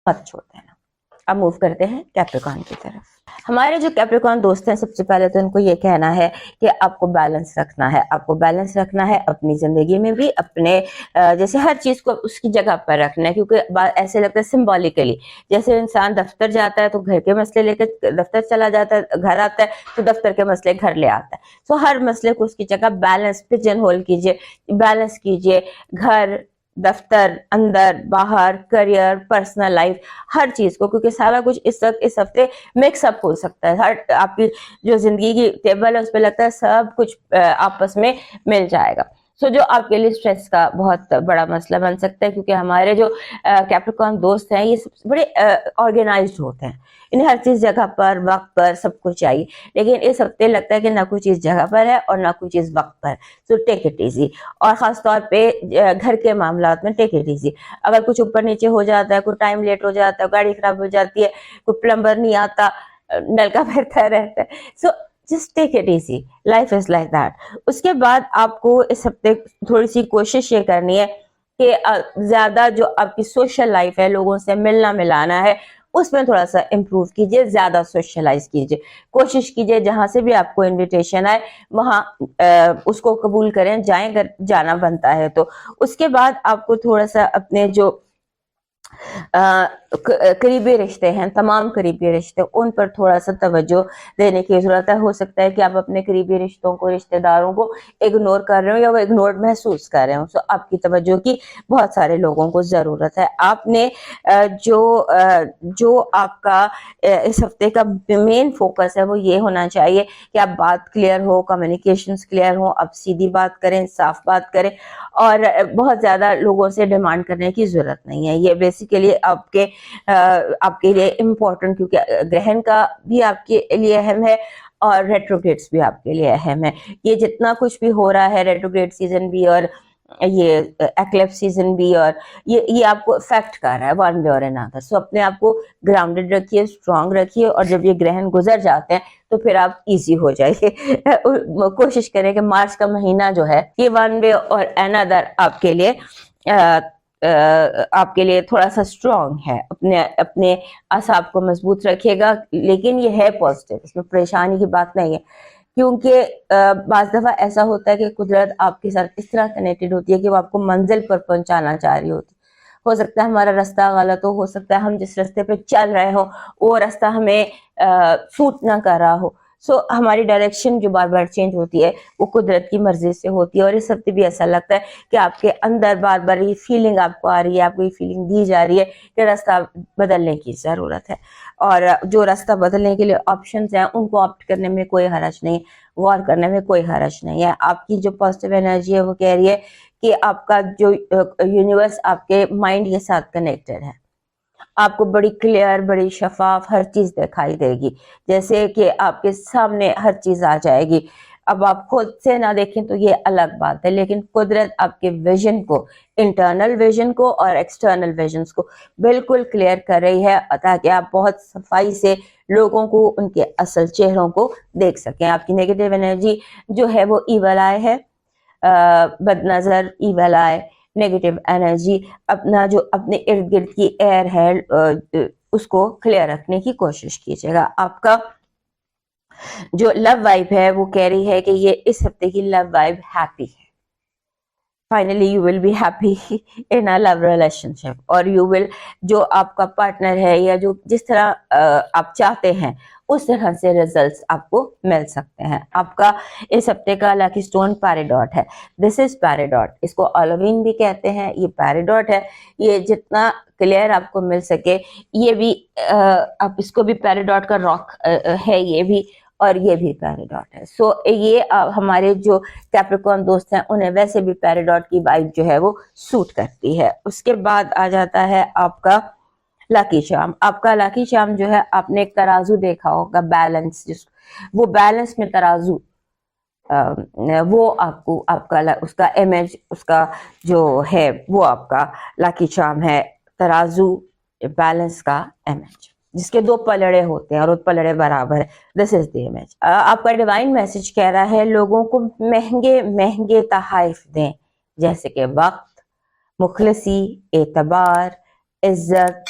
مت چھوڑ دینا. اب موو کرتے ہیں کیپریکارن کی طرف. ہمارے جو کیپریکارن دوست ہیں سب سے پہلے تو ان کو یہ کہنا ہے کہ آپ کو بیلنس رکھنا ہے. آپ کو بیلنس رکھنا ہے اپنی زندگی میں بھی, اپنے جیسے ہر چیز کو اس کی جگہ پر رکھنا ہے, کیونکہ ایسے لگتا ہے سمبولیکلی جیسے انسان دفتر جاتا ہے تو گھر کے مسئلے لے کے دفتر چلا جاتا ہے, گھر آتا ہے تو دفتر کے مسئلے گھر لے آتا ہے. سو ہر مسئلے کو اس کی جگہ بیلنس پجن ہول کیجیے, بیلنس کیجیے. گھر, دفتر, اندر باہر, کریئر, پرسنل لائف, ہر چیز کو, کیونکہ سارا کچھ اس ہفتے مکس اپ ہو سکتا ہے. ہر آپ کی جو زندگی کی ٹیبل ہے اس پہ لگتا ہے سب کچھ آپس میں مل جائے گا. سو جو آپ کے لیے اسٹریس کا بہت بڑا مسئلہ بن سکتا ہے, کیونکہ ہمارے جو کیپریکارن دوست ہیں یہ سب بڑے آرگنائزڈ ہوتے ہیں, انہیں ہر چیز جگہ پر وقت پر سب کچھ چاہیے. لیکن اس ہفتے لگتا ہے کہ نہ کوئی چیز جگہ پر ہے اور نہ کوئی چیز وقت پر. سو ٹیک اٹ ایزی, اور خاص طور پہ گھر کے معاملات میں ٹیک اٹ ایزی. اگر کچھ اوپر نیچے ہو جاتا ہے, کوئی ٹائم لیٹ ہو جاتا ہے, گاڑی خراب ہو جاتی ہے, کوئی پلمبر نہیں آتا, نل کا پھرتا رہتا ہے, so just take it easy, life is like that. اس کے بعد آپ کو اس ہفتے تھوڑی سی کوشش یہ کرنی ہے کہ زیادہ جو آپ کی سوشل لائف ہے, لوگوں سے ملنا ملانا ہے, اس میں تھوڑا سا امپروو کیجیے, زیادہ سوشلائز کیجیے. کوشش کیجیے جہاں سے بھی آپ کو انویٹیشن آئے وہاں اس کو قبول کریں, جائیں اگر جانا بنتا ہے تو. اس کے بعد آپ کو تھوڑا سا اپنے جو قریبی رشتے ہیں, تمام قریبی رشتے, ان پر تھوڑا سا توجہ دینے کی ضرورت ہے. ہو سکتا ہے کہ آپ اپنے قریبی رشتوں کو, رشتہ داروں کو اگنور کر رہے ہو یا وہ اگنور محسوس کر رہے ہو. سو آپ کی توجہ کی بہت سارے لوگوں کو ضرورت ہے. آپ نے جو آپ کا اس ہفتے کا مین فوکس ہے وہ یہ ہونا چاہیے کہ آپ بات کلیئر ہو, کمیونیکیشنز کلیئر ہو, آپ سیدھی بات کریں, صاف بات کریں, اور بہت زیادہ لوگوں سے ڈیمانڈ کرنے کی ضرورت نہیں ہے. یہ بیسیکلی آپ کے لیے امپورٹنٹ, کیونکہ گرہن کا بھی آپ کے لیے اہم ہے اور ریٹروگریڈس بھی آپ کے لیے اہم ہے. یہ جتنا کچھ بھی ہو رہا ہے, ریٹروگریڈ سیزن بھی اور یہ ایکلپس سیزن بھی, اور یہ آپ کو افیکٹ کر رہا ہے ون وے اور انادر. سو اپنے آپ کو گراؤنڈڈ رکھیے, اسٹرانگ رکھیے, اور جب یہ گرہن گزر جاتے ہیں تو پھر آپ ایزی ہو جائیے. کوشش کریں کہ مارچ کا مہینہ جو ہے یہ ون وے اور انادر آپ کے لیے تھوڑا سا اسٹرانگ ہے. اپنے اعصاب کو مضبوط رکھیے گا, لیکن یہ ہے پازیٹیو, اس میں پریشانی کی بات نہیں ہے. کیونکہ بعض دفعہ ایسا ہوتا ہے کہ قدرت آپ کے ساتھ اس طرح کنیکٹڈ ہوتی ہے کہ وہ آپ کو منزل پر پہنچانا چاہ رہی ہوتی. ہو سکتا ہے ہمارا رستہ غلط ہو سکتا ہے ہم جس رستے پہ چل رہے ہوں وہ رستہ ہمیں سوٹ نہ کر رہا ہو. سو ہماری ڈائریکشن جو بار بار چینج ہوتی ہے وہ قدرت کی مرضی سے ہوتی ہے. اور اس ہفتے بھی ایسا لگتا ہے کہ آپ کے اندر بار بار یہ فیلنگ آپ کو آ رہی ہے, آپ کو یہ فیلنگ دی جا رہی ہے کہ راستہ بدلنے کی ضرورت ہے. اور جو راستہ بدلنے کے لیے آپشنز ہیں ان کو آپٹ کرنے میں کوئی حرج نہیں, غور کرنے میں کوئی حرج نہیں ہے. آپ کی جو پازیٹیو انرجی ہے وہ کہہ رہی ہے کہ آپ کا جو یونیورس آپ کے مائنڈ کے ساتھ کنیکٹڈ ہے. آپ کو بڑی کلیئر, بڑی شفاف ہر چیز دکھائی دے گی, جیسے کہ آپ کے سامنے ہر چیز آ جائے گی. اب آپ خود سے نہ دیکھیں تو یہ الگ بات ہے, لیکن قدرت آپ کے ویژن کو, انٹرنل ویژن کو اور ایکسٹرنل ویژنز کو بالکل کلیئر کر رہی ہے, تاکہ آپ بہت صفائی سے لوگوں کو ان کے اصل چہروں کو دیکھ سکیں. آپ کی نیگیٹو انرجی جو ہے وہ ایول آئی ہے, بد نظر, ایول آئی, نیگیٹو انرجی. اپنا جو اپنے ارد گرد کی ایئر ہے اس کو کلیئر رکھنے کی کوشش کیجیے گا. آپ کا جو لو وائب ہے وہ کہہ رہی ہے کہ یہ اس ہفتے کی لو وائب ہیپی ہے. Finally you will be happy in a love relationship, اور یو ول, جو آپ کا پارٹنر ہے یا جو جس طرح آپ چاہتے ہیں اس طرح سے ریزلٹس آپ کو مل سکتے ہیں. آپ کا اس ہفتے کا لکی سٹون پیریڈاٹ ہے. دس از پیریڈاٹ, اس کو اولوین بھی کہتے ہیں. یہ پیریڈاٹ ہے, یہ جتنا کلیئر آپ کو مل سکے, یہ بھی آپ اس کو بھی پیریڈاٹ کا راک ہے یہ بھی, اور یہ بھی پیریڈاٹ ہے. سو یہ ہمارے جو کیپریکارن دوست ہیں انہیں ویسے بھی پیریڈاٹ کی وائب جو ہے وہ سوٹ کرتی ہے. اس کے بعد آ جاتا ہے آپ کا لاکی چارم. آپ کا لاکی چارم جو ہے, آپ نے ایک ترازو دیکھا ہوگا, بیلنس, وہ بیلنس میں ترازو, وہ آپ کا اس کا امیج, اس کا جو ہے وہ آپ کا لاکی چارم ہے. ترازو بیلنس کا امیج جس کے دو پلڑے ہوتے ہیں اور وہ پلڑے برابر ہے. دس از دی امیج. آپ کا ڈیوائن میسج کہہ رہا ہے لوگوں کو مہنگے مہنگے تحائف دیں, جیسے کہ وقت, مخلصی, اعتبار, عزت,